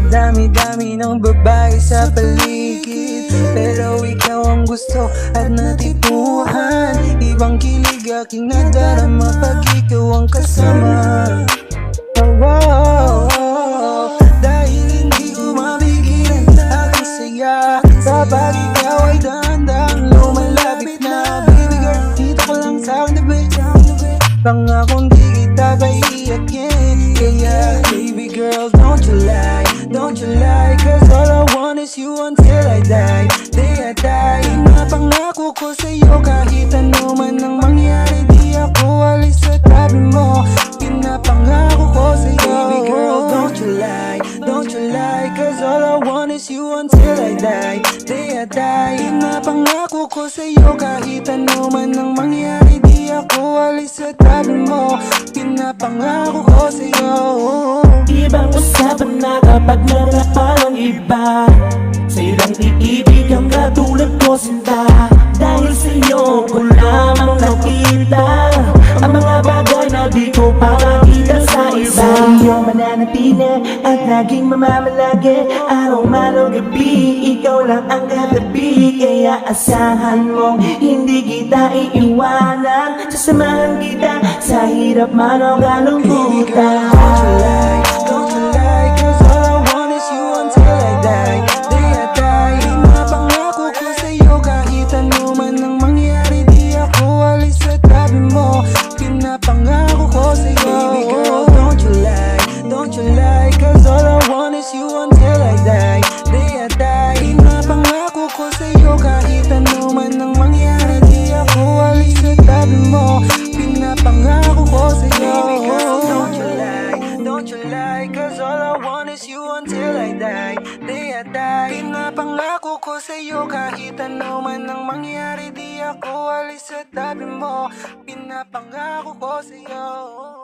dami-dami ng babae sa paligid, pero ikaw ang gusto at natipuhan. Ibang kilig aking nadarama pag ikaw ang kasama. Dahil hindi ko mapigilan aking saya kapag ikaw ay dahan-dahang lumalapit na. Baby girl, dito ko lang sa tabi, pangakong di kita paiiyakin. Kaya baby girl, don't you lie, cause all I want is you until I die. Day at die, napangako ko sa'yo kahit ano man ang mangyari, di ako alis sa tabi mo. Pinapangako ko sa'yo. Baby girl, don't you lie, cause all I want is you until I die. Day at die, pinapangako ko sa'yo kahit ano man ang mangyari, di ako alis sa tabi mo. Pinapangako ko sa'yo. Ibang usapan na kapag nagkakal ang iba, sa'yo lang iibig ang katulad ko sinta. Dahil sa'yo ko lamang nakita ang mga bagay na di ko pa makita sa iba. Sa iyo mananatili at laging mamamalagi, araw-araw gabi, ikaw lang ang katabi. Kaya asahan mong hindi kita iiwanan, sasamahan kita sa hirap man o kalungkutan. Don't you lie, cause all I want is you until I die. Day at die, napangako ko sa'yo kahit ano man ang mangyari, di ako alis sa tabi mo. Pinapangako ko sa'yo. Baby girl, don't you lie, cause all I want is you until I die. Day at die, napangako ko sa'yo kahit ano man ang mangyari, di ako alis sa tabi mo. Pinapangako ko sa'yo. Baby girl, don't you lie, cause all I want is you until I die. Day at die, pinapangako ko sa'yo kahit ano man ang mangyari, di ako alis sa tabi mo. Pinapangako ko sa'yo.